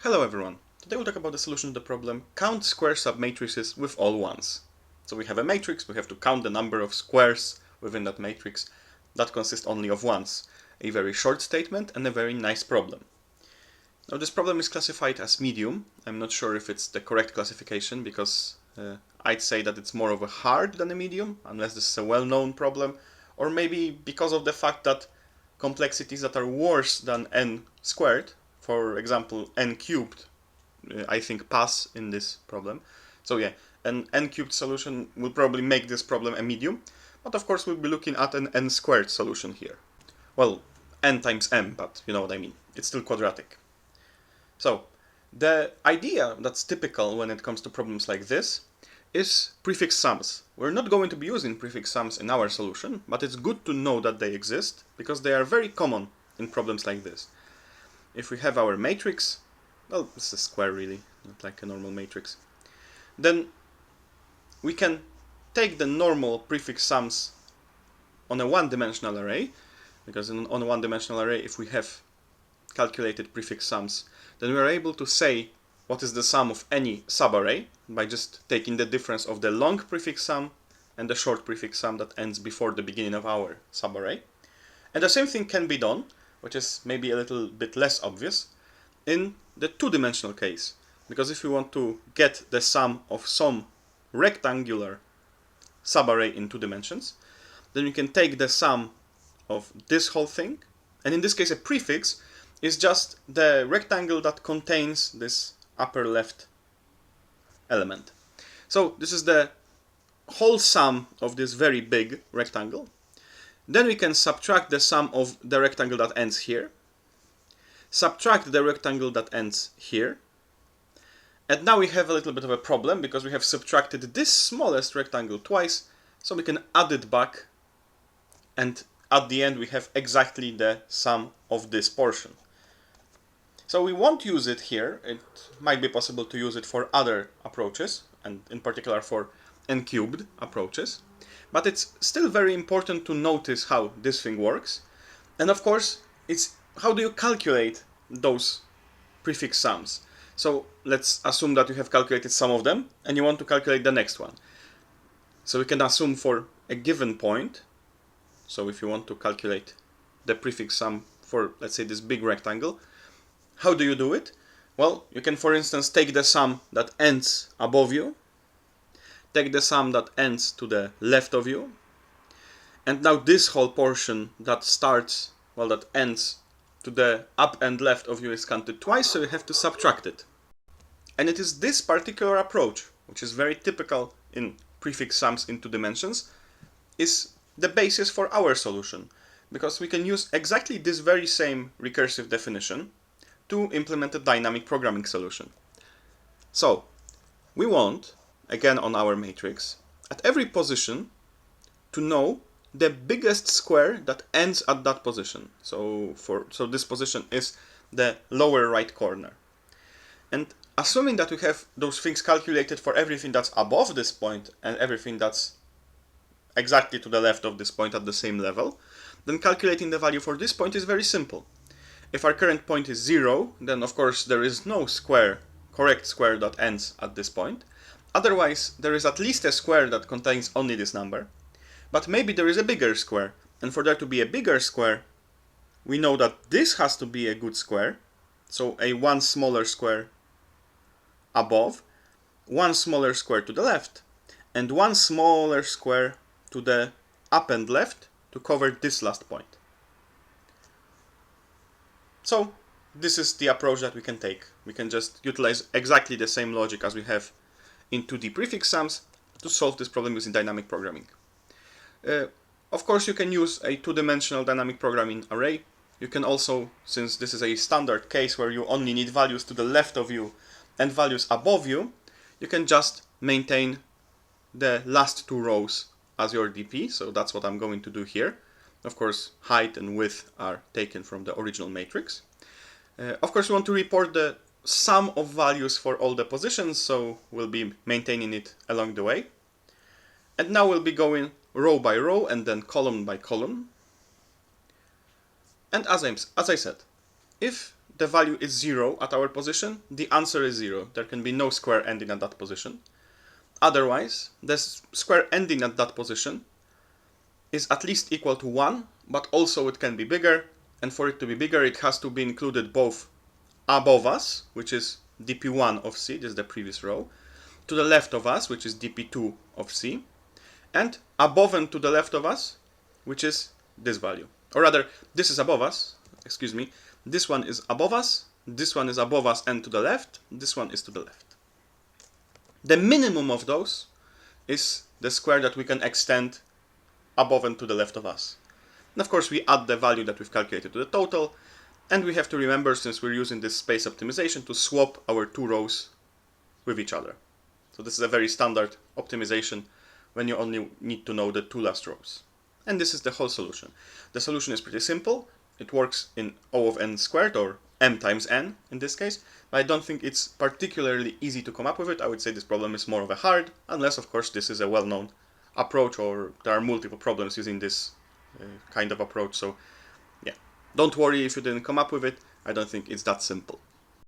Hello everyone. Today we'll talk about the solution to the problem count square submatrices with all ones. So we have a matrix, we have to count the number of squares within that matrix that consist only of ones. A very short statement and a very nice problem. Now this problem is classified as medium. I'm not sure if it's the correct classification because I'd say that it's more of a hard than a medium, unless this is a well-known problem, or maybe because of the fact that complexities that are worse than n squared, for example n cubed, I think pass in this problem. So yeah, an n cubed solution will probably make this problem a medium, but of course we'll be looking at an n squared solution here. Well, n times m, but you know what I mean. It's still quadratic. So the idea that's typical when it comes to problems like this is prefix sums. We're not going to be using prefix sums in our solution, but it's good to know that they exist because they are very common in problems like this. If we have our matrix, well, this is a square really, not like a normal matrix, then we can take the normal prefix sums on a one-dimensional array, because on a one-dimensional array, if we have calculated prefix sums, then we are able to say what is the sum of any subarray by just taking the difference of the long prefix sum and the short prefix sum that ends before the beginning of our subarray. And the same thing can be done, which is maybe a little bit less obvious, in the two-dimensional case. Because if we want to get the sum of some rectangular subarray in 2 dimensions, then we can take the sum of this whole thing, and in this case a prefix is just the rectangle that contains this upper left element. So this is the whole sum of this very big rectangle. Then we can subtract the sum of the rectangle that ends here, subtract the rectangle that ends here, and now we have a little bit of a problem because we have subtracted this smallest rectangle twice, so we can add it back, and at the end we have exactly the sum of this portion. So we won't use it here. It might be possible to use it for other approaches, and in particular for n-cubed approaches. But it's still very important to notice how this thing works. And of course, it's how do you calculate those prefix sums. So let's assume that you have calculated some of them, and you want to calculate the next one. So we can assume for a given point, so if you want to calculate the prefix sum for, let's say, this big rectangle, how do you do it? Well, you can, for instance, take the sum that ends above you, take the sum that ends to the left of you, and now this whole portion that starts, well, that ends to the up and left of you is counted twice, so you have to subtract it. And it is this particular approach, which is very typical in prefix sums in 2 dimensions, is the basis for our solution, because we can use exactly this very same recursive definition to implement a dynamic programming solution. So we want, again on our matrix, at every position to know the biggest square that ends at that position. So this position is the lower right corner. And assuming that we have those things calculated for everything that's above this point and everything that's exactly to the left of this point at the same level, then calculating the value for this point is very simple. If our current point is 0, then of course there is no correct square that ends at this point. Otherwise, there is at least a square that contains only this number. But maybe there is a bigger square, and for there to be a bigger square, we know that this has to be a good square. So a one smaller square above, one smaller square to the left, and one smaller square to the up and left to cover this last point. So this is the approach that we can take. We can just utilize exactly the same logic as we have in 2D prefix sums to solve this problem using dynamic programming. Of course, you can use a 2-dimensional dynamic programming array. You can also, since this is a standard case where you only need values to the left of you and values above you, you can just maintain the last 2 rows as your DP. So that's what I'm going to do here. Of course, height and width are taken from the original matrix. Of course, we want to report the sum of values for all the positions, so we'll be maintaining it along the way. And now we'll be going row by row and then column by column. And as I said, if the value is 0 at our position, the answer is 0. There can be no square ending at that position. Otherwise, the square ending at that position is at least equal to 1, but also it can be bigger, and for it to be bigger, it has to be included both above us, which is dp1 of c, this is the previous row, to the left of us, which is dp2 of c, and above and to the left of us, which is this value. Or rather, this is above us, excuse me, this one is above us, this one is above us and to the left, this one is to the left. The minimum of those is the square that we can extend above and to the left of us. And of course, we add the value that we've calculated to the total, and we have to remember, since we're using this space optimization, to swap our two rows with each other. So this is a very standard optimization when you only need to know the two last rows. And this is the whole solution. The solution is pretty simple. It works in O of n squared, or m times n in this case, but I don't think it's particularly easy to come up with it. I would say this problem is more of a hard, unless of course this is a well-known approach, or there are multiple problems using this kind of approach. So yeah, don't worry if you didn't come up with it. I don't think it's that simple.